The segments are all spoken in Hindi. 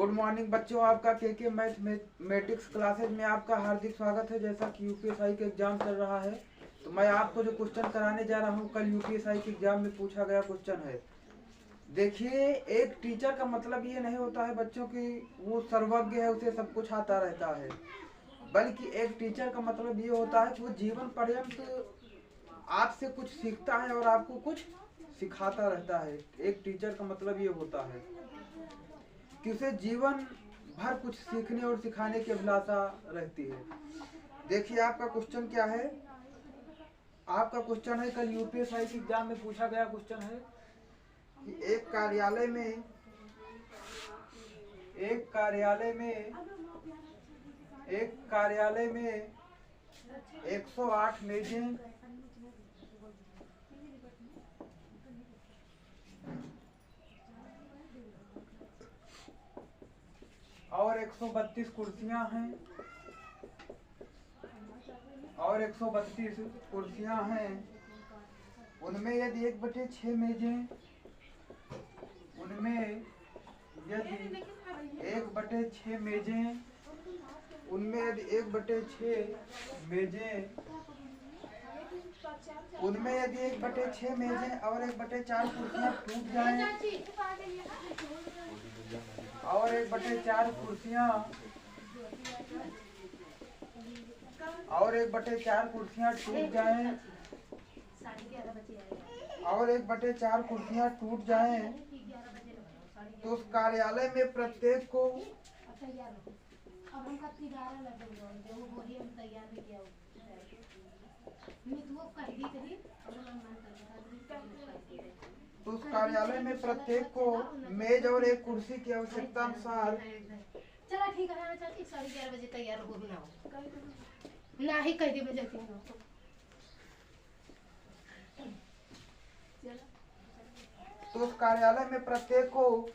गुड मॉर्निंग बच्चों, आपका के मैथमेटिक्स क्लासेज में आपका हार्दिक स्वागत है। जैसा कि यूपीएसआई का एग्जाम चल रहा है तो मैं आपको जो क्वेश्चन कराने जा रहा हूं कल यूपीएसआई के एग्जाम में पूछा गया क्वेश्चन है। देखिए, एक टीचर का मतलब ये नहीं होता है बच्चों की वो सर्वज्ञ है, उसे सब कुछ आता रहता है, बल्कि एक टीचर का मतलब ये होता है कि वो जीवन पर्यंत आपसे कुछ सीखता है और आपको कुछ सिखाता रहता है। एक टीचर का मतलब ये होता है कि उसे जीवन भर कुछ सीखने और सिखाने की अभिलाषा रहती है। देखिए, आपका क्वेश्चन क्या है। आपका क्वेश्चन है, कल यूपीएसआई के एग्जाम में पूछा गया क्वेश्चन है कि एक कार्यालय में 108 मेजें और 132 कुर्सियां हैं उनमें यदि 1/6 मेजें उनमें यदि 1/6 मेजें और 1/4 कुर्सियां टूट जाएं और 1/4 कुर्सियां टूट जाएं तो उस कार्यालय में प्रत्येक को मेज और एक कुर्सी की आवश्यकता अनुसार चला ठीक है, 11:30 तैयार हो ना ही कह दी बजे तो उस कार्यालय में प्रत्येक को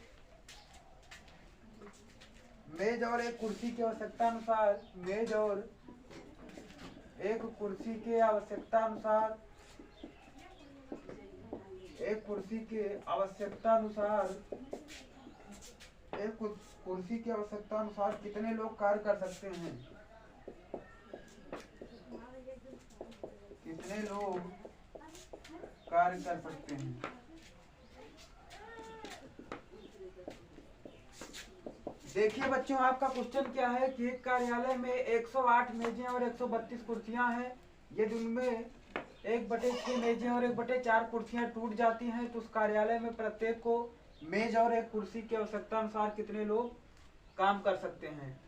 मेज और एक कुर्सी की आवश्यकता अनुसार एक कुर्सी की आवश्यकता अनुसार कितने लोग कार्य कर सकते हैं? देखिए बच्चों, आपका क्वेश्चन क्या है कि एक कार्यालय में 108 मेजें और 132 कुर्सियां हैं। यदि उनमें 1/6 मेजें और 1/4 कुर्सियां टूट जाती हैं तो उस कार्यालय में प्रत्येक को मेज और एक कुर्सी की आवश्यकता अनुसार कितने लोग काम कर सकते हैं?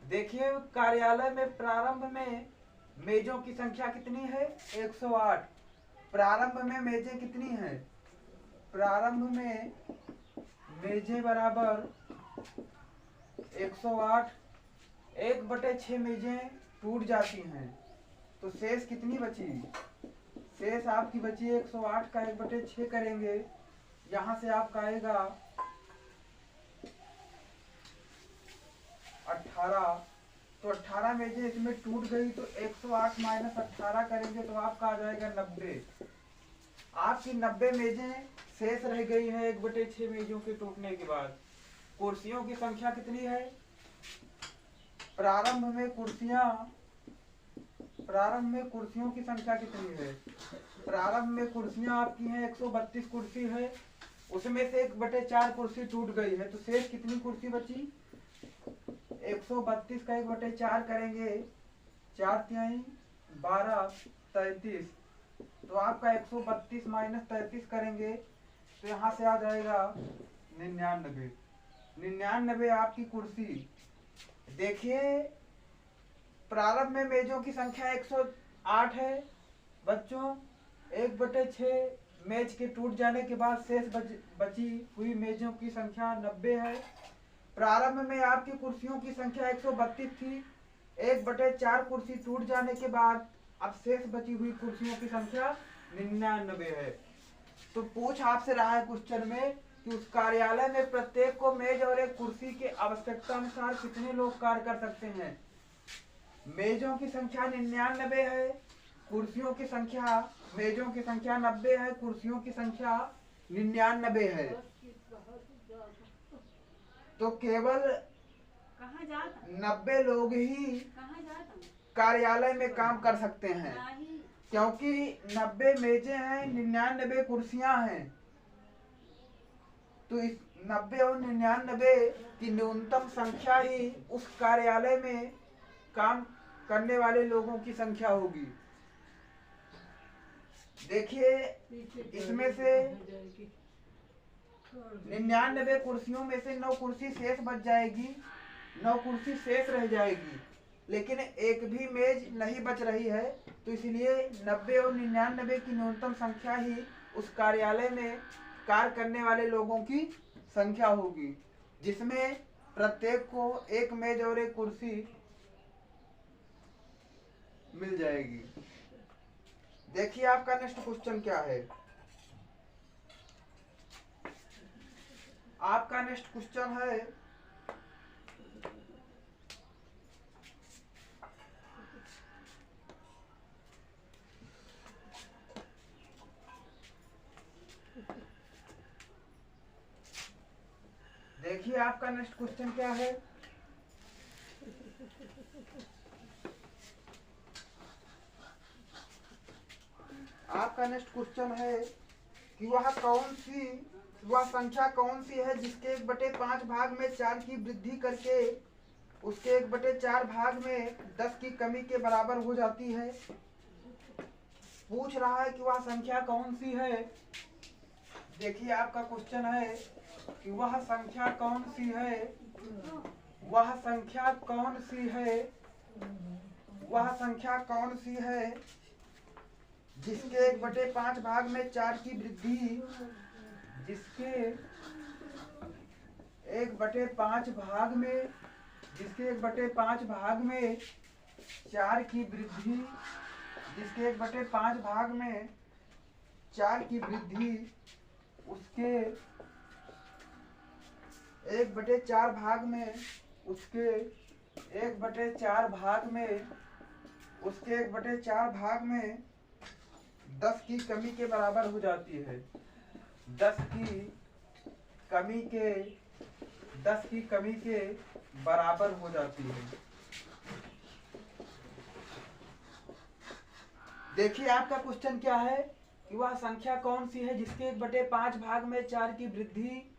देखिए, कार्यालय में प्रारंभ में मेजों की संख्या कितनी है? 108। प्रारंभ में मेजें कितनी हैं? प्रारंभ में मेजें बराबर 108। 1/6 मेजें टूट जाती हैं तो शेष कितनी बची? शेष आपकी बची 108 का 1/6 करेंगे, यहां से आपका आएगा 18। तो 18 मेजें इसमें टूट गई तो 108 माइनस 18 करेंगे तो आपका आ जाएगा 90। आपकी 90 मेजें शेष रह गई है 1/6 मेजों के टूटने के बाद। कुर्सियों की संख्या कितनी है? प्रारंभ में कुर्सियों की संख्या कितनी है? प्रारंभ में कुर्सियां आपकी हैं 132 कुर्सी है, उसमें से 1/4 कुर्सी टूट गई है तो शेष कितनी कुर्सी बची? 132 का 1/4 करेंगे, 4 तिहाई 12 33। तो आपका 132 माइनस 33 करेंगे तो यहाँ से आ जाएगा 99 आपकी कुर्सी। देखिए, प्रारंभ में मेजों की संख्या 108 है बच्चों। 1/6 मेज के टूट जाने के बाद शेष बची हुई मेजों की संख्या 90 है। प्रारंभ में आपकी कुर्सियों की संख्या 132 थी। 1/4 कुर्सी टूट जाने के बाद अब शेष बची हुई कुर्सियों की संख्या 99 है। तो पूछ आपसे रहा है क्वेश्चन में कि उस कार्यालय में प्रत्येक को मेज और एक कुर्सी के आवश्यकता अनुसार कितने लोग कार्य कर सकते हैं? मेजों की संख्या 99 है, कुर्सियों की संख्या, मेजों की संख्या 90 है, कुर्सियों की संख्या 99 है। तो केवल कहाँ जाता 90 लोग ही कहाँ जाता कार्यालय में काम कर सकते हैं, नहीं क्योंकि 90 मेजें हैं, 99 कुर्सियां हैं। तो इस 90 और 99 की न्यूनतम संख्या ही उस कार्यालय में काम करने वाले लोगों की संख्या होगी। देखिए, इसमें से 99 कुर्सियों में से 9 कुर्सी शेष बच जाएगी, 9 कुर्सी शेष रह जाएगी, लेकिन एक भी मेज नहीं बच रही है। तो इसलिए 90 और 99 की न्यूनतम संख्या ही उस कार्यालय में कार्य करने वाले लोगों की संख्या होगी, जिसमें प्रत्येक को एक मेज और एक कुर्सी मिल जाएगी। देखिए आपका नेक्स्ट क्वेश्चन क्या है। आपका नेक्स्ट क्वेश्चन है, देखिए आपका नेक्स्ट क्वेश्चन क्या है। आपका नेक्स्ट क्वेश्चन है कि वह संख्या कौन सी है जिसके 1/5 भाग में 4 की वृद्धि करके उसके 1/4 भाग में 10 की कमी के बराबर हो जाती है। पूछ रहा है कि वह संख्या कौन सी है। देखिए आपका क्वेश्चन है कि वह संख्या कौन सी है, वह संख्या कौन सी है, वह संख्या कौन सी है जिसके 1/5 भाग में 4 की वृद्धि, जिसके 1/5 भाग में 4 की वृद्धि, जिसके 1/5 भाग में 4 की वृद्धि उसके 1/4 भाग में उसके 1/4 भाग में उसके 1/4 भाग में 10 की कमी के बराबर हो जाती है। 10 की कमी के बराबर हो जाती है। देखिए आपका क्वेश्चन क्या है कि वह संख्या कौन सी है जिसके 1/5 भाग में 4 की वृद्धि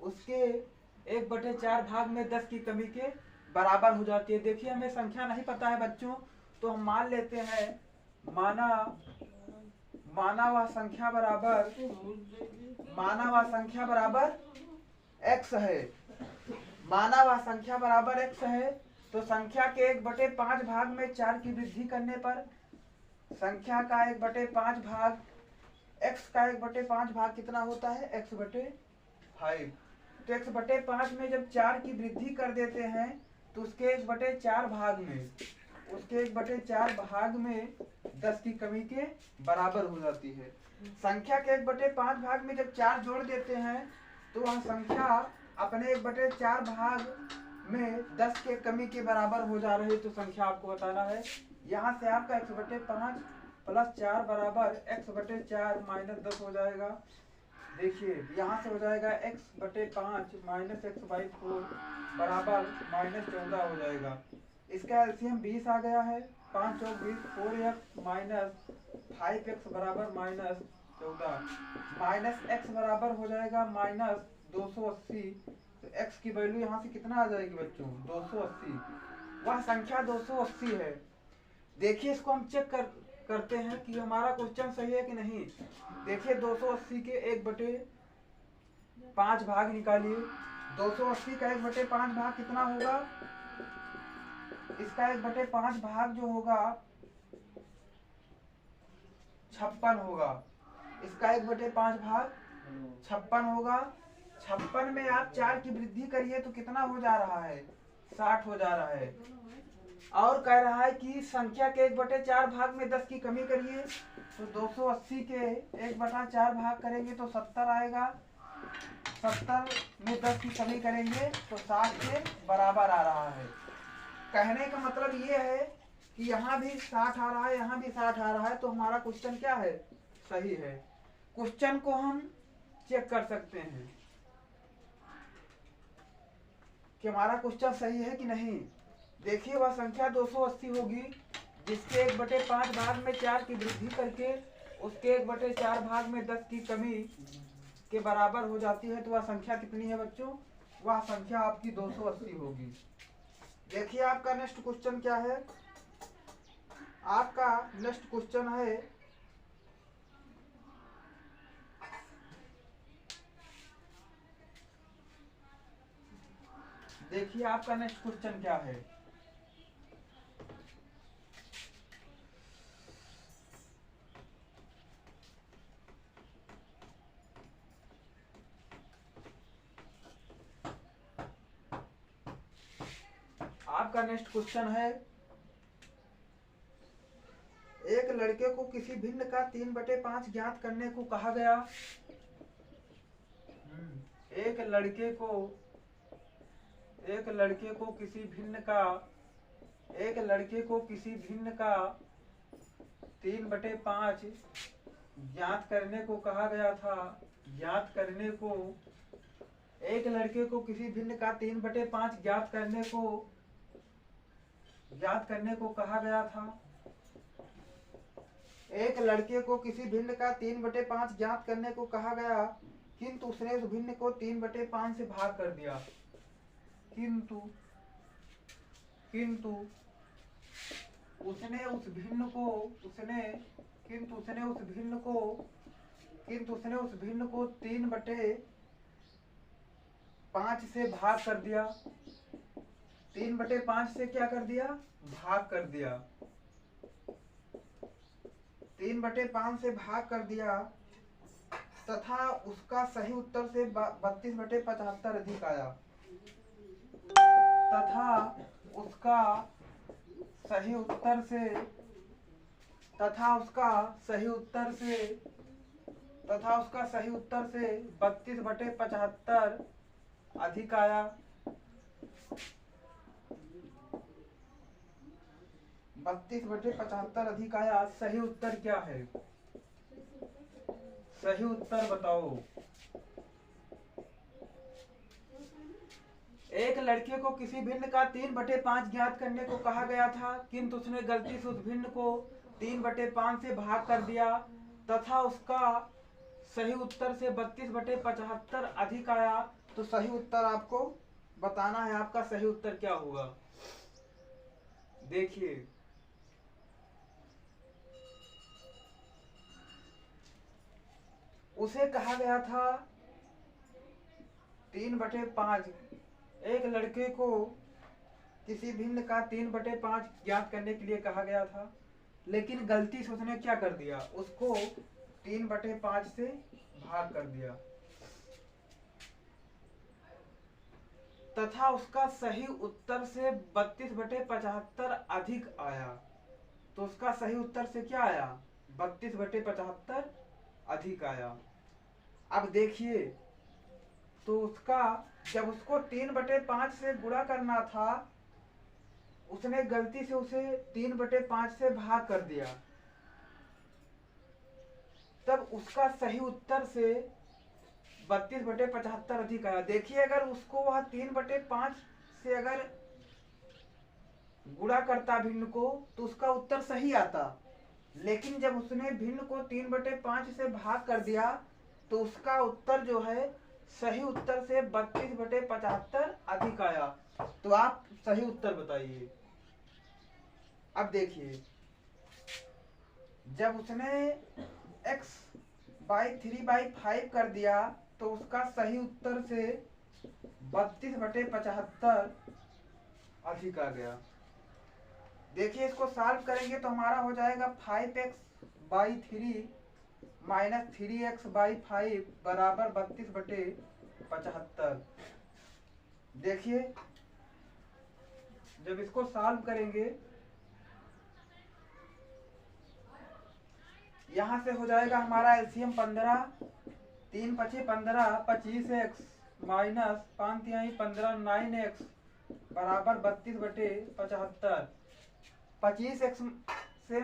उसके 1/4 भाग में 10 की कमी के बराबर हो जाती है। देखिए हमें संख्या नहीं पता है बच्चों, तो हम मान लेते हैं, माना वह संख्या बराबर x है। माना वह संख्या बराबर x है, तो संख्या के 1/5 भाग में 4 की वृद्धि करने पर संख्या का 1/5 भाग, x का 1/5 भाग कितना होता है, x/5। तो x/5 में जब 4 की वृद्धि कर देते हैं तो उसके 1/4 भाग में 10 की कमी के बराबर हो जाती है। संख्या के 1/5 भाग में जब 4 जोड़ देते हैं तो वह संख्या अपने 1/4 भाग में 10 के कमी के बराबर हो जा रही है। तो संख्या आपको बताना है। यहाँ से आपका 1/5 + 4 बराबर x/4 - 10 हो जाएगा। देखिए यहाँ से हो जाएगा x/5 - x/4 बराबर -14 हो जाएगा। इसका एलसीएम 20 आ गया है। 5 और 20 4x - 5x बराबर -14, -x बराबर हो जाएगा -280। तो x की वैल्यू यहाँ से कितना आ जाएगी बच्चों, 280। वह संख्या 280 है। देखिए इसको हम चेक करते हैं कि हमारा क्वेश्चन सही है कि नहीं। देखिए 280 के 1/5 भाग निकालिए। 280 का 1/5 भाग कितना होगा, इसका 1/5 भाग जो होगा 56 होगा। इसका 1/5 भाग 56 होगा। 56 में आप 4 की वृद्धि करिए तो कितना हो जा रहा है, 60 हो जा रहा है। और कह रहा है कि संख्या के 1/4 भाग में 10 की कमी करिए, तो 280 के 1/4 भाग करेंगे तो 70 आएगा। 70 में 10 की कमी करेंगे तो 60 के बराबर आ रहा है। कहने का मतलब ये है कि यहाँ भी 60 आ रहा है, यहाँ भी 60 आ रहा है, तो हमारा क्वेश्चन क्या है, सही है। क्वेश्चन को हम चेक कर सकते हैं। कि हमारा क्वेश्चन सही है कि नहीं। देखिए वह संख्या 280 होगी जिसके 1/5 भाग में 4 की वृद्धि करके उसके 1/4 भाग में 10 की कमी के बराबर हो जाती है। तो वह संख्या कितनी है बच्चों? वह संख्या आपकी 280 होगी। देखिए आपका नेक्स्ट क्वेश्चन क्या है। आपका नेक्स्ट क्वेश्चन है देखिए आपका नेक्स्ट क्वेश्चन क्या है। आपका नेक्स्ट क्वेश्चन है एक लड़के को किसी भिन्न का 3/5 ज्ञात करने को कहा गया। एक लड़के को किसी भिन्न का 3/5 ज्ञात करने को कहा गया था। एक लड़के को किसी भिन्न का 3/5 ज्ञात करने को कहा गया था। एक लड़के को किसी भिन्न का 3/5 ज्ञात करने को कहा गया, किंतु उसने उस भिन्न को 3/5 से भाग कर दिया। किंतु उसने उस भिन्न को 3/5 से भाग कर दिया। 3/5 से क्या कर दिया? भाग कर दिया। 3/5 से भाग कर दिया तथा उसका सही उत्तर से 32/75 अधिक आया। तथा उसका सही उत्तर से 32/75 अधिक आया। 32/75 अधिक आया। सही उत्तर क्या है? सही उत्तर बताओ। एक लड़के को किसी भिन्न का 3/5 ज्ञात करने को कहा गया था, किंतु उसने गलती से उस भिन्न को 3/5 से भाग कर दिया तथा उसका सही उत्तर से 32/75 अधिक आया। तो सही उत्तर आपको बताना है। आपका सही उत्तर क्या होगा? देखिए उसे कहा गया था 3/5। एक लड़के को किसी भिन्न का 3/5 ज्ञात करने के लिए कहा गया था, लेकिन गलती से उसने क्या कर दिया? उसको 3/5 से भाग कर दिया तथा उसका सही उत्तर से 32/75 अधिक आया। तो उसका सही उत्तर से क्या आया? 32/75 अधिक आया। अब देखिए तो जब उसको 3/5 से गुणा करना था, उसने गलती से उसे 3/5 से भाग कर दिया, तब उसका सही उत्तर से 32/75 अधिक आया। देखिए अगर उसको वह 3/5 से अगर गुणा करता भिन्न को तो उसका उत्तर सही आता, लेकिन जब उसने भिन्न को 3/5 से भाग कर दिया तो उसका उत्तर जो है सही उत्तर से 32/75 अधिक आया। तो आप सही उत्तर बताइए। अब देखिए जब उसने x/3/5 कर दिया तो उसका सही उत्तर से 32/75 अधिक आ गया। देखिए इसको सॉल्व करेंगे तो हमारा हो जाएगा 5x/3 माइनस 3x/5 बराबर 32/75। देखिए जब इसको सॉल्व करेंगे यहाँ से हो जाएगा हमारा एलसीएम 15, 3 × 5 = 15, 25x माइनस 5 × 3 = 15, 9x बराबर 32/75। 25x से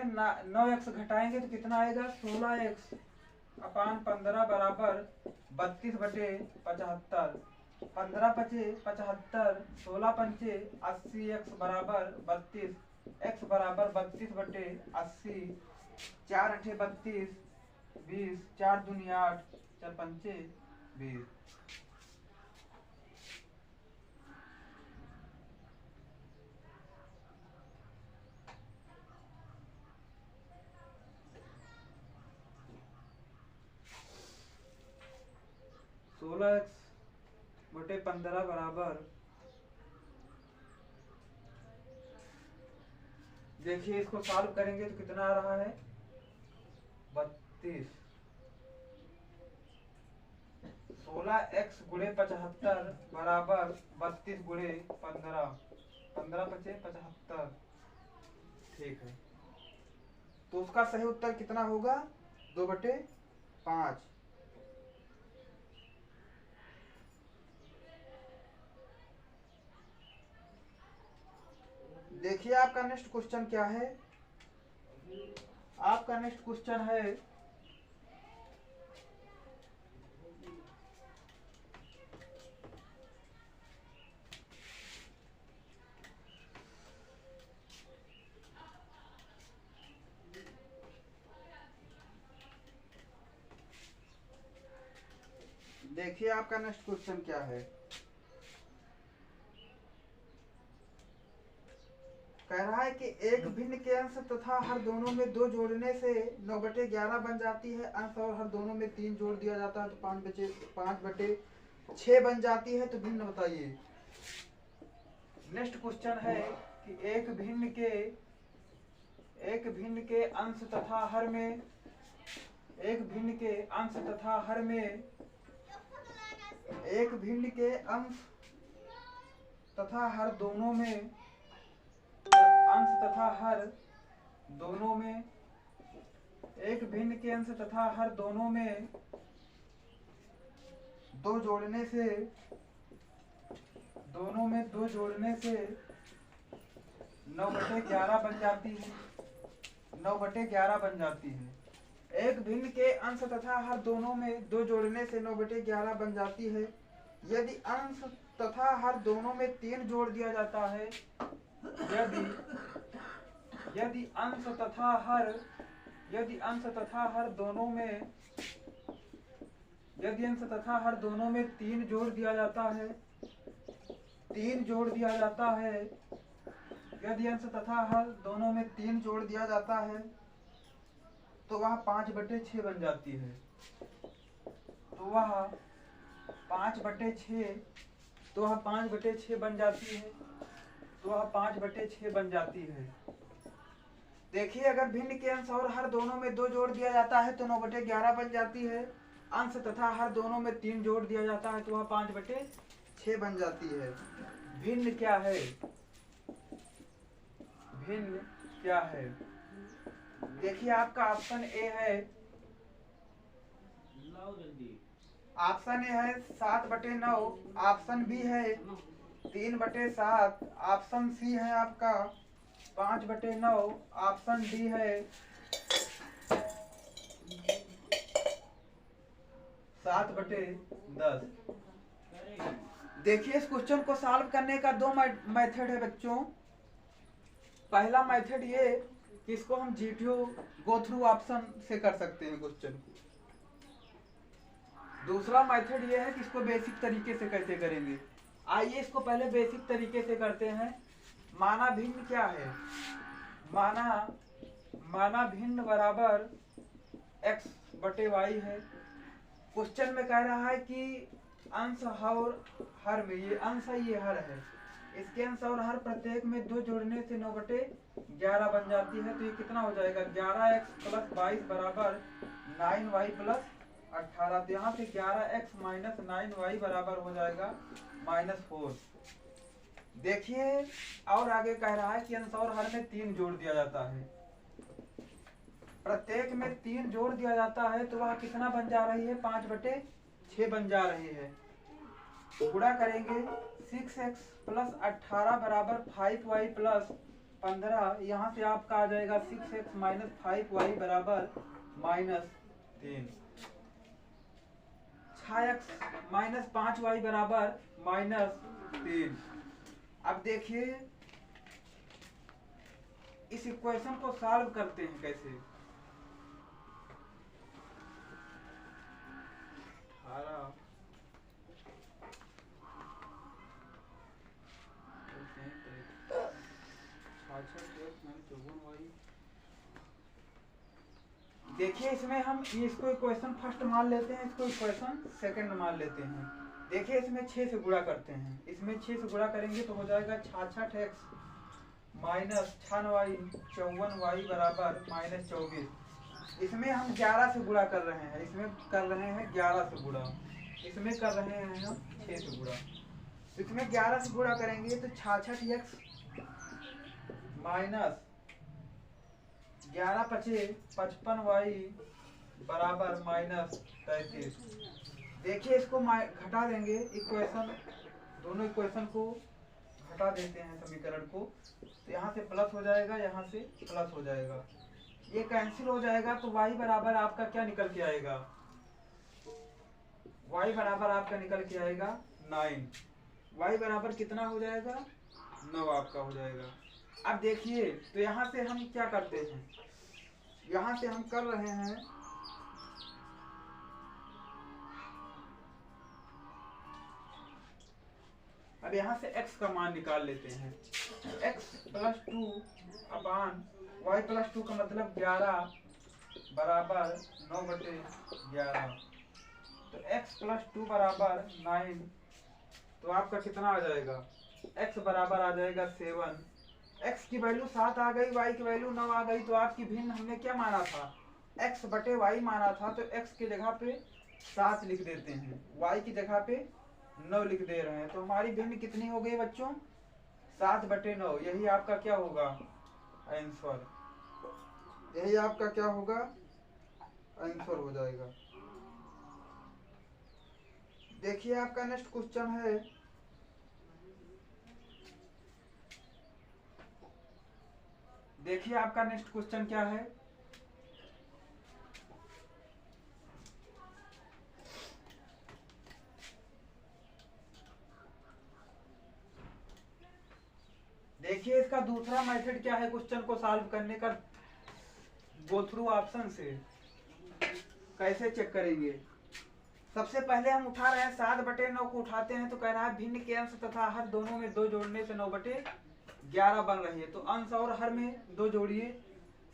9x घटाएंगे तो कितना आएगा? 16x/15 बराबर 32/75। 15 पचे 75, 16 पंचे 80, x बराबर 32, x बराबर 32 बटे 80, 4 अठे 32, 20, 4 दूनी 8, 4 पंचे 20। सोलह एक्स बटे 15 बराबर, देखिए इसको सॉल्व करेंगे तो कितना आ रहा है 32। 16x गुणे 75 बराबर 32 गुणे 15, 15 पचे 75। ठीक है, तो उसका सही उत्तर कितना होगा 2/5। देखिए आपका नेक्स्ट क्वेश्चन क्या है। आपका नेक्स्ट क्वेश्चन है देखिए आपका नेक्स्ट क्वेश्चन क्या है। कह रहा है कि एक भिन्न के अंश तथा हर दोनों में 2 जोड़ने से 9/11 बन जाती है। अंश और हर दोनों में 3 जोड़ दिया जाता है तो 5/6 बन जाती है। तो भिन्न बताइए। नेक्स्ट क्वेश्चन है कि एक भिन्न के अंश तथा हर में, एक भिन्न के अंश तथा हर में, एक भिन्न के अंश तथा हर दोनों में, अंश तथा हर दोनों में, एक भिन्न के अंश तथा हर दोनों में 2 जोड़ने से, दोनों में 2 जोड़ने से 9/11 बन जाती है। 9/11 बन जाती है। एक भिन्न के अंश तथा हर दोनों में 2 जोड़ने से 9/11 बन जाती है। यदि अंश तथा हर दोनों में 3 जोड़ दिया जाता है, यदि अंश तथा हर दोनों में, यदि अंश तथा हर दोनों में 3 जोड़ दिया जाता है, 3 जोड़ दिया जाता है, यदि अंश तथा हर दोनों में 3 जोड़ दिया जाता है तो वह 5/6 बन जाती है। तो वह 5/6 बन जाती है। तो वह 5/6 बन जाती है। देखिए अगर भिन्न के अंश और हर दोनों में 2 जोड़ दिया जाता है तो 9/11 बन जाती है। अंश तथा हर दोनों में 3 जोड़ दिया जाता है तो वह 5/6 बन जाती है। भिन्न क्या है? भिन्न क्या है? देखिए आपका ऑप्शन ए है, ऑप्शन ए है 7/9, ऑप्शन बी है 3/7, ऑप्शन सी है आपका 5/9, ऑप्शन डी है 7/10। देखिए इस क्वेश्चन को सॉल्व करने का 2 मेथड है बच्चों। पहला मेथड ये कि इसको हम जीटीओ गो थ्रू ऑप्शन से कर सकते हैं क्वेश्चन को। दूसरा मेथड ये है कि इसको बेसिक तरीके से कैसे करेंगे। आइए इसको पहले बेसिक तरीके से करते हैं। माना भिन्न क्या है? माना भिन्न बराबर x/y है। क्वेश्चन में कह रहा है कि अंश और हर में, ये अंश है ये हर है, इसके अंश और हर प्रत्येक में 2 जोड़ने से 9/11 बन जाती है। तो ये कितना हो जाएगा 11x + 22 बराबर 9y + 18। तो यहाँ से 11x - 9y बराबर हो जाएगा -4। देखिए और आगे कह रहा है कि अंश और हर में 3 जोड़ दिया जाता है, प्रत्येक में 3 जोड़ दिया जाता है तो वह कितना बन जा रही है 5/6 बन जा रही है। गुणा करेंगे 6x + 18 बराबर 5y + 15। यहाँ से आपका आ जाएगा 6x - 5y बराबर -3। 6x माइनस 5y बराबर -3। अब देखिए इस इक्वेशन को सॉल्व करते हैं कैसे। 18 देखिए इसमें हम इसको इक्वेशन फर्स्ट मान लेते हैं, इसको इक्वेशन सेकंड मान लेते हैं। देखिए इसमें 6 से गुणा करते हैं, इसमें 6 से गुणा करेंगे तो हो जाएगा 66x माइनस 6y 54y बराबर -24। इसमें हम 11 से गुणा कर रहे हैं, इसमें कर रहे हैं 11 से गुणा, इसमें कर रहे हैं हम 6 से गुणा। इसमें 11 से गुणा करेंगे तो 66x माइनस 11 पचे 55y बराबर -33। देखिए इसको घटा देंगे, इक्वेशन दोनों इक्वेशन को घटा देते हैं समीकरण को, तो यहाँ से प्लस हो जाएगा, यहाँ से प्लस हो जाएगा, ये कैंसिल हो जाएगा। तो y बराबर आपका क्या निकल के आएगा, y बराबर आपका निकल के आएगा 9। y बराबर कितना हो जाएगा 9 आपका हो जाएगा। अब देखिए तो यहाँ से हम क्या करते हैं, यहाँ से हम कर रहे हैं अब यहाँ से x का मान निकाल लेते हैं। x + 2 अपान y + 2 का मतलब 11 बराबर 9/11। तो x + 2 बराबर 9, तो आपका कितना आ जाएगा, x बराबर आ जाएगा 7। x की वैल्यू 7 आ गई, y की वैल्यू 9 आ गई, तो आपकी भिन्न हमने क्या माना था, x/y माना था, तो x की जगह पे 7 लिख देते हैं, y की जगह पे 9 लिख दे रहे हैं। तो हमारी भिन्न कितनी हो गई बच्चों, 7/9। यही आपका क्या होगा आंसर, यही आपका क्या होगा आंसर हो जाएगा। देखिए आपका नेक्स्ट क्वेश्चन है, देखिए आपका नेक्स्ट क्वेश्चन क्या है। देखिए इसका दूसरा मेथड क्या है क्वेश्चन को सॉल्व करने का, गो थ्रू ऑप्शन से कैसे चेक करेंगे। सबसे पहले हम उठा रहे हैं 7/9 को उठाते हैं, तो कह रहा है भिन्न के अंश तथा हर दोनों में 2 जोड़ने से 9/11 बन रही है। तो अंश और हर में 2 जोड़िए,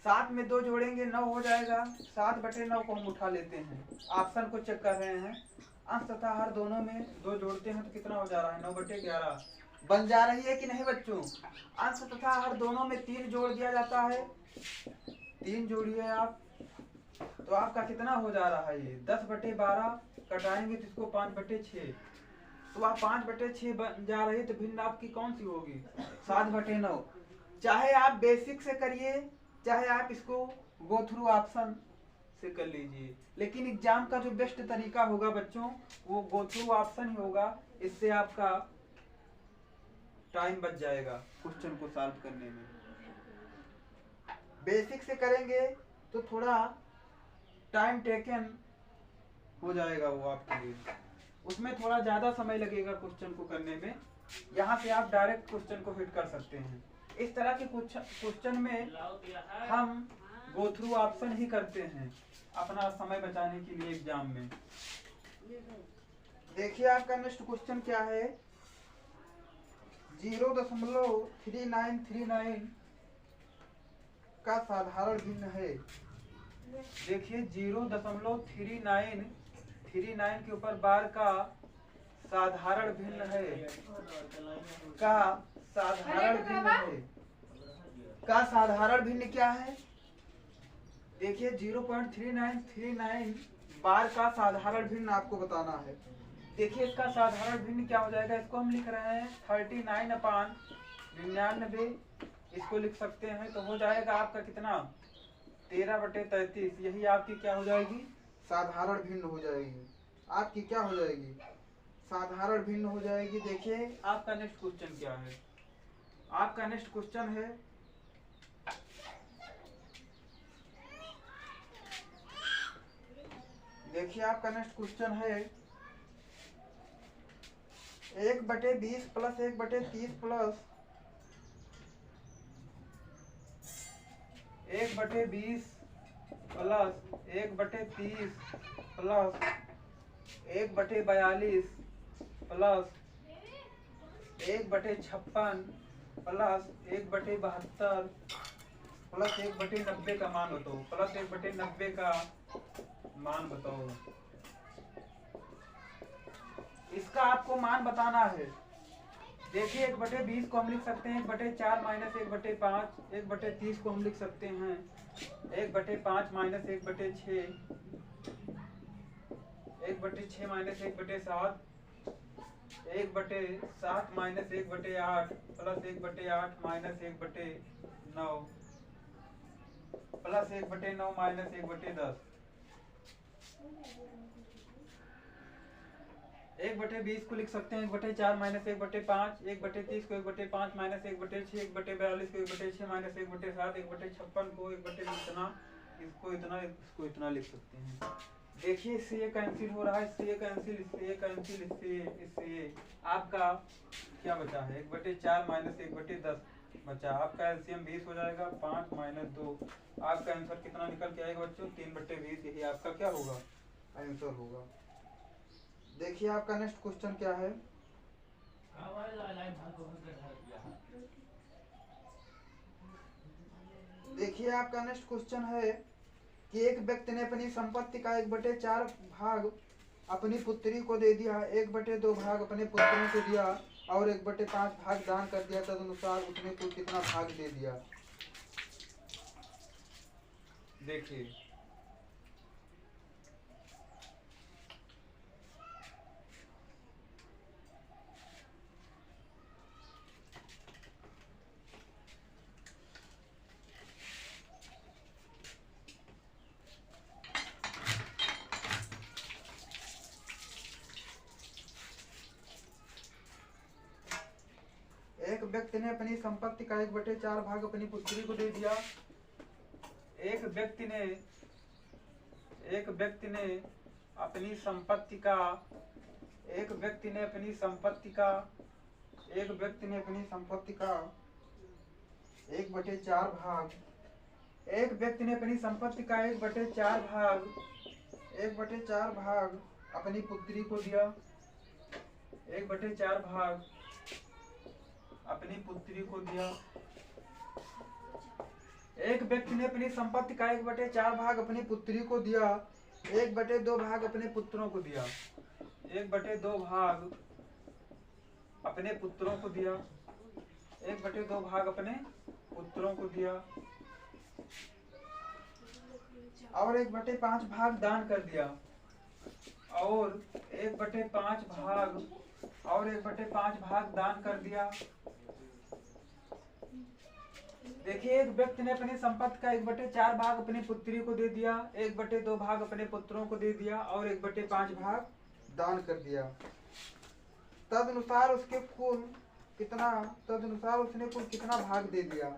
7 में 2 जोड़ेंगे 9 हो जाएगा। 7/9 को हम उठा लेते हैं, ऑप्शन को चेक कर रहे हैं, अंश तथा हर दोनों में 2 जोड़ते हैं तो कितना हो जा रहा है 9/11 बन जा रही है कि नहीं बच्चों। अंश तथा हर दोनों में 3 जोड़ दिया जाता है, 3 जोड़िए आप, तो आपका कितना हो जा रहा है ये 10/12 कटाएंगे तो इसको 5/6, तो आप 5/6 बन जा रही है। तो भिन्न आपकी कौन सी होगी 7/9। चाहे आप बेसिक से करिए, चाहे आप इसको गो थ्रू ऑप्शन से कर लीजिए, लेकिन एग्जाम का जो बेस्ट तरीका होगा बच्चों वो गो थ्रू ऑप्शन ही होगा। इससे आपका टाइम बच जाएगा क्वेश्चन को सॉल्व करने में। बेसिक से करेंगे तो थोड़ा टाइम टेकन हो जाएगा वो आपके लिए, उसमें थोड़ा ज्यादा समय लगेगा क्वेश्चन को करने में। यहाँ से आप डायरेक्ट क्वेश्चन को हिट कर सकते हैं। इस तरह के क्वेश्चन में हम गो थ्रू ऑप्शन ही करते हैं अपना समय बचाने के लिए एग्जाम में। देखिए आपका नेक्स्ट क्वेश्चन क्या है, 0.3939 का साधारण भिन्न है। देखिए 0.3939 के ऊपर बार का साधारण भिन्न है, का साधारण भिन्न है, का साधारण भिन्न क्या है। देखिए 0.3939 बार का साधारण भिन्न आपको बताना है। देखिए इसका साधारण भिन्न क्या हो जाएगा, इसको हम लिख रहे हैं 39/99, इसको लिख सकते हैं, तो हो जाएगा आपका कितना 13/33। यही आपकी क्या हो जाएगी साधारण भिन्न हो जाएगी, आपकी क्या हो जाएगी साधारण भिन्न हो जाएगी। देखिए आपका नेक्स्ट क्वेश्चन क्या है, आपका नेक्स्ट क्वेश्चन है देखिए आपका नेक्स्ट क्वेश्चन है 1/20 plus 1/30 plus 1/20 plus 1/30 plus 1/42 plus 1/56 plus 1/72 plus 1/90 का मान बताओ। प्लस 1/90 का मान बताओ। इसका आपको मान बताना है। देखिए 1/20 को हम लिख सकते हैं 1/4 माइनस 1/5। 1/30 को हम लिख सकते हैं 1/5 minus 1/6। 1/6 minus 1/7। 1/7 minus 1/8 plus 1/8 minus 1/9 plus 1/9 minus 1/10। 1/20 को लिख सकते हैं 1/4 माइनस 1/5। 1/30 को 1/5 माइनस 1/6। 1/42 को 1/6 माइनस 1/7। 1/56 को 1/इतना, इसको इतना, इसको इतना लिख सकते हैं। देखिए इससे ये कैंसिल हो रहा है, इससे ये कैंसिल, इससे ये कैंसिल, इससे ये आपका क्या बचा है 1/4 माइनस 1/10 बचा। आपका एलसीएम 20 हो जाएगा। 5 माइनस 2। आपका आंसर कितना निकल के आएगा बच्चों? 3/20। यही आपका क्या होगा? आंसर होगा। देखिए आपका नेक्स्ट क्वेश्चन क्या है। देखिए आपका नेक्स्ट क्वेश्चन है कि एक व्यक्ति ने अपनी संपत्ति का 1/4 भाग अपनी पुत्री को दे दिया, 1/2 भाग अपने पुत्रों को दिया और 1/5 भाग दान कर दिया। तदनुसार उसने कुल कितना भाग दे दिया? देखिए एक व्यक्ति ने अपनी संपत्ति का 1/4 भाग अपनी पुत्री को दे दिया। एक व्यक्ति ने अपनी संपत्ति का 1/4 भाग 1/4 भाग अपनी पुत्री को दिया। 1/4 भाग अपनी पुत्री को दिया। एक व्यक्ति ने अपनी संपत्ति का 1/4 भाग अपनी पुत्री को दिया। 1/2 भाग अपने पुत्रों को दिया। 1/2 भाग अपने पुत्रों को दिया। 1/2 भाग अपने पुत्रों को दिया और 1/5 भाग दान कर दिया और 1/5 भाग दान कर दिया। देखिए एक व्यक्ति ने अपनी संपत्ति का 1/4 भाग अपनी पुत्री को दे दिया, 1/2 भाग अपने पुत्रों को दे दिया और 1/5 भाग दान कर दिया। तदनुसार उसने कुल कितना भाग दे दिया?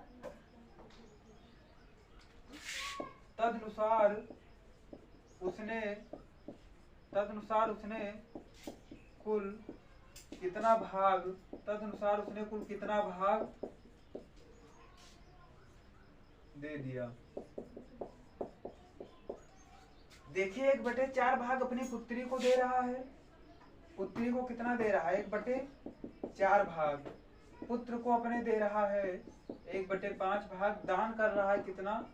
तदनुसार उसने कुल कितना भाग दे दिया? देखिए 1/4 भाग अपनी पुत्री को दे रहा है। पुत्री को कितना दे रहा है? 1/4 भाग। पुत्र को अपने दे रहा है 1/5 भाग। दान कर रहा है कितना?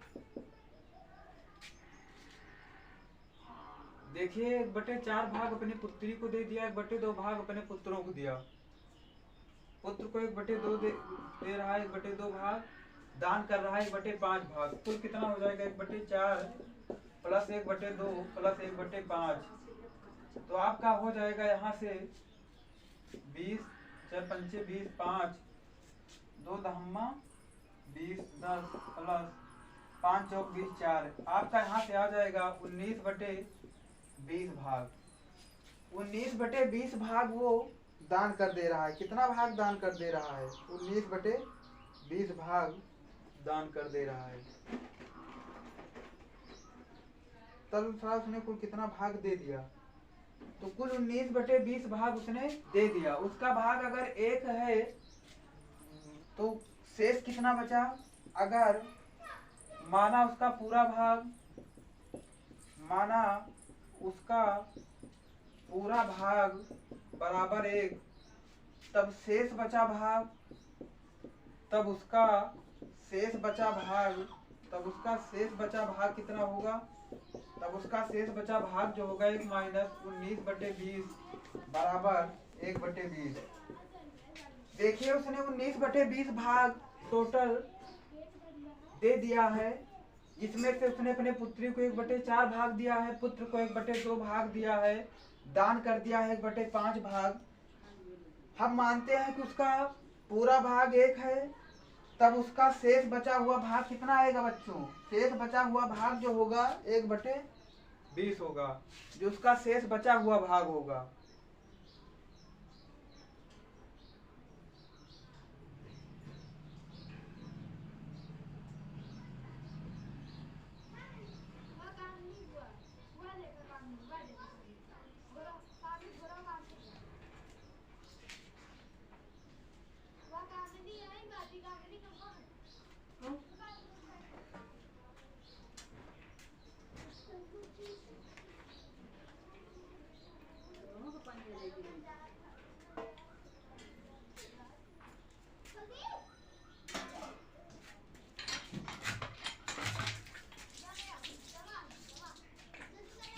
देखिए 1/4 भाग अपनी पुत्री को दे दिया, 1/2 भाग अपने पुत्रों को दिया। पुत्र को 1/2 दे रहा है, 1/2 भाग दान कर रहा है 1/5 भाग। कुल कितना हो जाएगा? 1/4 प्लस 1/2 प्लस 1/5। तो आपका हो जाएगा यहाँ से 20, 4 पंचे 20, 5, 2 दहम्मा 20, 10 प्लस 5 चौक 20, 4। आपका यहाँ से आ जाएगा 19/20 भाग। 19/20 भाग वो दान कर दे रहा है। कितना भाग दान कर दे रहा है? 19/20 भाग दान कर दे रहा है। तदनुसार उसने कुल कितना भाग दे दिया? तो कुल 19/20 भाग उसने दे दिया। उसका भाग अगर 1 है तो शेष कितना बचा? अगर माना उसका पूरा भाग, माना उसका पूरा भाग बराबर 1, तब शेष बचा भाग, तब उसका शेष बचा भाग, तब उसका शेष बचा भाग कितना होगा? तब उसका शेष बचा भाग जो होगा 1 माइनस 19/20 बराबर 1/20। देखिए उसने 19/20 भाग टोटल दे दिया है, जिसमें से उसने अपने पुत्री को 1/4 भाग दिया है, पुत्र को 1/2 भाग दिया है, दान कर दिया है 1/5 भाग। हम मानते हैं कि उसका पूरा भाग 1 है, तब उसका शेष बचा हुआ भाग कितना आएगा बच्चों? शेष बचा हुआ भाग जो होगा 1/20 होगा, जो उसका शेष बचा हुआ भाग होगा।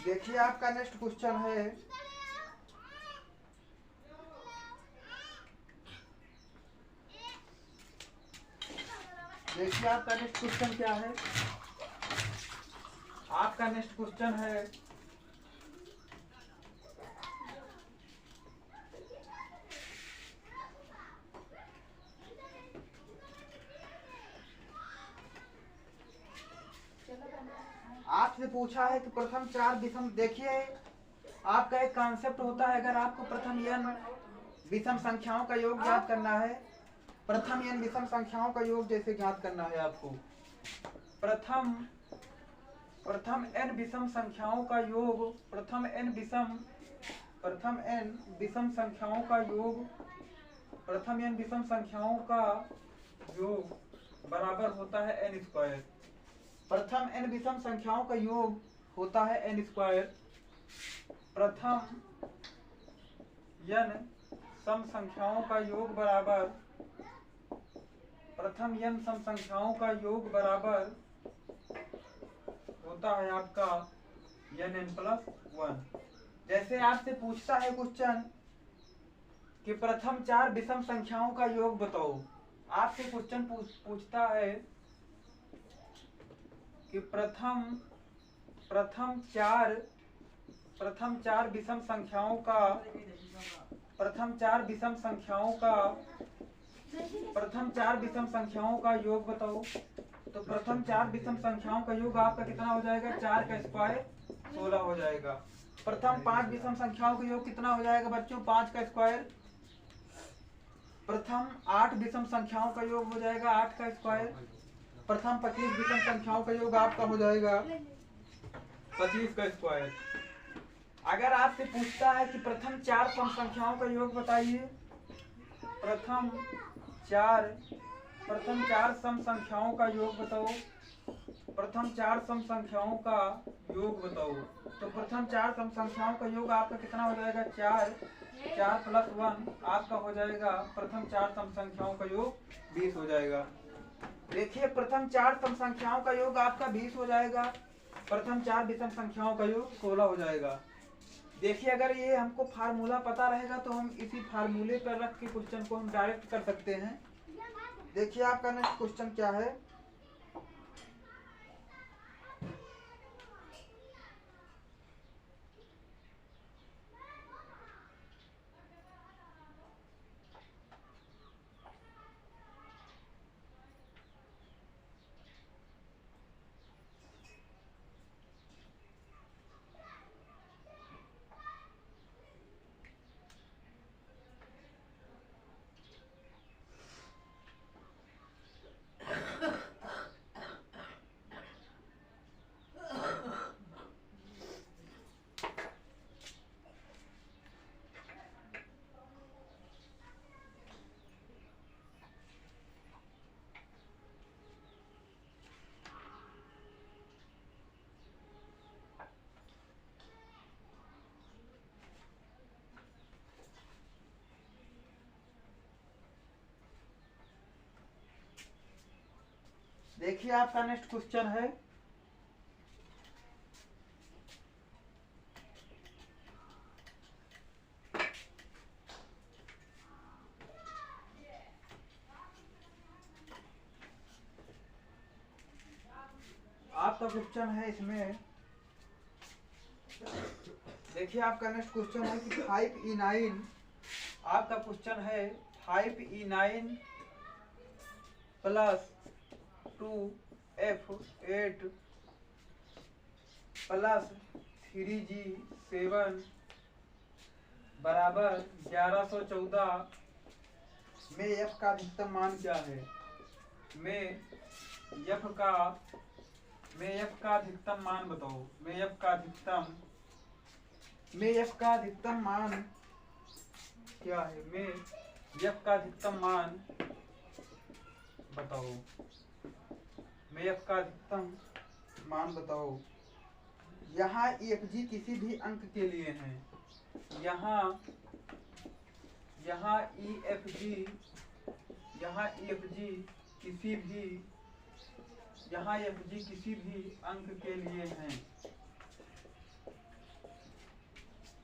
देखिए आपका नेक्स्ट क्वेश्चन है, देखिए आपका नेक्स्ट क्वेश्चन क्या है। आपका नेक्स्ट क्वेश्चन है आपसे पूछा है कि प्रथम 4 विषम, देखिए आपका एक कॉन्सेप्ट होता है, अगर आपको प्रथम n विषम संख्याओं का योग ज्ञात करना है, प्रथम n विषम संख्याओं का योग जैसे ज्ञात करना है आपको, प्रथम n विषम संख्याओं का योग, प्रथम n विषम संख्याओं का योग, प्रथम n विषम संख्याओं का योग बराबर होता है n²। प्रथम n विषम संख्याओं का योग होता है n²। प्रथम n सम संख्याओं का योग बराबर, प्रथम n सम संख्याओं का योग बराबर होता है आपका nn+1। जैसे आपसे पूछता है क्वेश्चन कि प्रथम 4 विषम संख्याओं का योग बताओ, आपसे क्वेश्चन पूछता है कि प्रथम 4 विषम संख्याओं का, प्रथम 4 विषम संख्याओं का योग बताओ। तो प्रथम 4 विषम संख्याओं का योग आपका कितना हो जाएगा? 4 का स्क्वायर 16 हो जाएगा। प्रथम 5 विषम संख्याओं का योग कितना हो जाएगा बच्चों? 5 का स्क्वायर। प्रथम 8 विषम संख्याओं का योग हो जाएगा 8 का स्क्वायर। प्रथम 25 विषम संख्याओं का योग आपका हो जाएगा 25 का स्क्वायर। अगर आपसे पूछता है कि प्रथम 4 सम संख्याओं का योग बताइए, प्रथम 4 सम संख्याओं का योग बताओ, प्रथम 4 सम संख्याओं का योग बताओ। तो प्रथम 4 सम संख्याओं का योग आपका कितना हो जाएगा? 4 प्लस 1 आपका हो जाएगा, प्रथम 4 सम संख्याओं का योग 20 हो जाएगा। देखिए प्रथम 4 सम संख्याओं का योग आपका 20 हो जाएगा, प्रथम 4 विषम संख्याओं का योग 16 हो जाएगा। देखिए अगर ये हमको फार्मूला पता रहेगा तो हम इसी फार्मूले पर रख के क्वेश्चन को हम डायरेक्ट कर सकते हैं। देखिए आपका नेक्स्ट क्वेश्चन क्या है। देखिए आपका नेक्स्ट क्वेश्चन है, आपका क्वेश्चन है इसमें, देखिए आपका नेक्स्ट क्वेश्चन है कि 5E9, आपका क्वेश्चन है 5E9 plus 2F8 plus 3G7 बराबर 1114 में F का अधिकतम मान क्या है? में F का अधिकतम मान बताओ। में F का अधिकतम मान क्या है? में F का अधिकतम मान बताओ। में F का अधिकतम मान बताओ। यहाँ EFG किसी भी अंक के लिए है। यहाँ EFG किसी भी अंक के लिए है।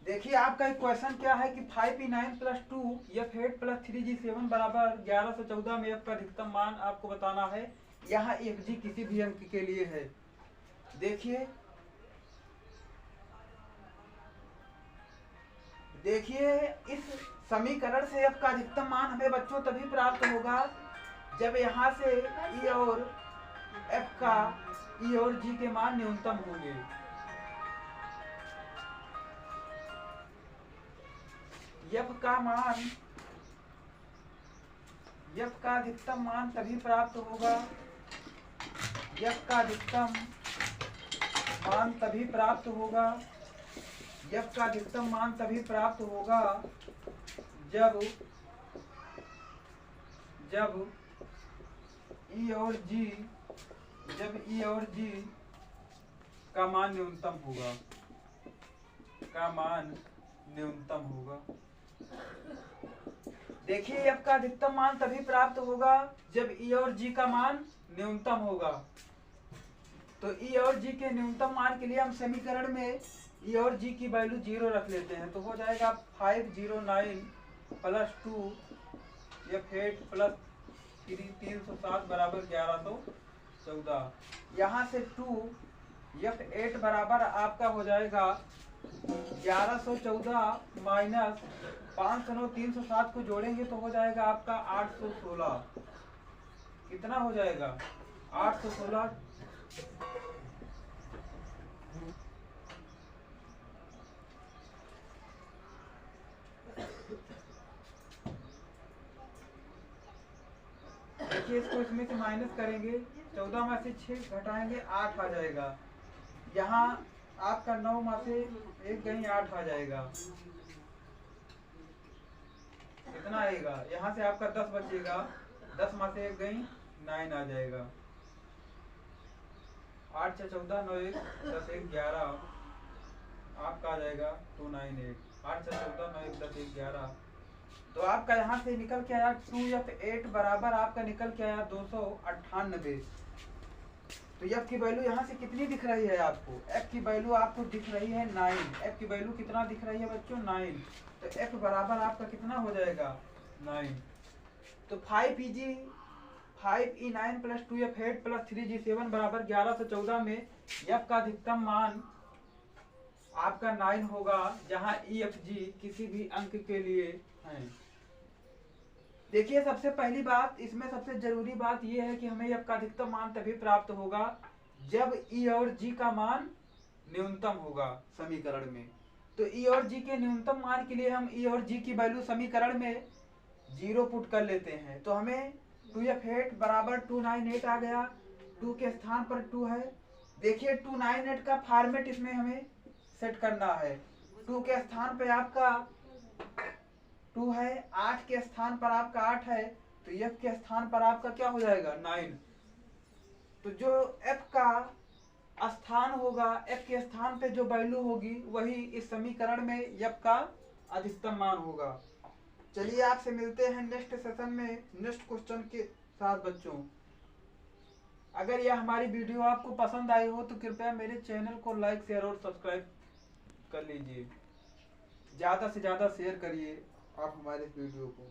देखिए आपका एक क्वेश्चन क्या है कि 5E9 plus 2F8 plus 3G7 बराबर 1114 में F का अधिकतम मान आपको बताना है। यहाँ EFG किसी भी अंक के लिए है। देखिए इस समीकरण से F का अधिकतम मान हमें बच्चों तभी प्राप्त होगा जब यहाँ से E और G के मान न्यूनतम होंगे। F का अधिकतम मान तभी प्राप्त होगा। F का अधिकतम मान तभी प्राप्त होगा। F का अधिकतम मान तभी प्राप्त होगा जब E और G का मान न्यूनतम होगा। देखिए F का अधिकतम मान तभी प्राप्त होगा जब E और G का मान न्यूनतम होगा। तो E और G के न्यूनतम मान के लिए हम समीकरण में E और G की वैल्यू 0 रख लेते हैं। तो हो जाएगा 509 प्लस 2F8 प्लस 307 बराबर 1114। यहाँ से 2F8 बराबर आपका हो जाएगा 1114 माइनस 509 307 को जोड़ेंगे तो हो जाएगा आपका 816। कितना हो जाएगा? 816। देखिए इसको इसमें से माइनस करेंगे, 14 में से 6 घटाएंगे 8 आ जाएगा। यहाँ आपका 9 में से 1 गई 8 आ जाएगा। कितना आएगा? यहाँ से आपका 10 बचेगा, 10 में से 1 गई 9 आ जाएगा। 8 से 14 9 1 10 1 11 आपका आ जाएगा 298। 8 से 14 9 1 10 1 11। तो आपका यहाँ से निकल के आया 2F8 बराबर आपका निकल के आया 298। तो F की वैल्यू यहाँ से कितनी दिख रही है आपको? F की वैल्यू आपको दिख रही है 9। F की वैल्यू कितना दिख रही है बच्चों? 9। तो F बराबर आपका कितना हो जाएगा? 9। तो 5E9 plus 2F8 plus 3G7 बराबर 1114 में F का अधिकतम मान आपका 9 होगा, जहाँ EFG किसी भी अंक के लिए है। देखिए सबसे पहली बात, इसमें सबसे जरूरी बात यह है कि हमें F का अधिकतम मान तभी प्राप्त होगा जब E और G का मान न्यूनतम होगा समीकरण में। तो E और G के न्यूनतम मान के लिए हम E और G की वैल्यू समीकरण में 0 पुट कर लेते हैं। तो हमें 2F8 बराबर 298 आ गया। 2 के स्थान पर 2 है। देखिए 298 का फॉर्मेट इसमें हमें सेट करना है। 2 के स्थान पे आपका 2 है, 8 के स्थान पर आपका 8 है, तो F के स्थान पर आपका क्या हो जाएगा? 9। तो जो F का स्थान होगा, F के स्थान पे जो वैल्यू होगी वही इस समीकरण में F का अधिकतम मान होगा। चलिए आपसे मिलते हैं नेक्स्ट सेशन में नेक्स्ट क्वेश्चन के साथ बच्चों। अगर यह हमारी वीडियो आपको पसंद आई हो तो कृपया मेरे चैनल को लाइक शेयर और सब्सक्राइब कर लीजिए। ज़्यादा से ज़्यादा शेयर करिए आप हमारे इस वीडियो को।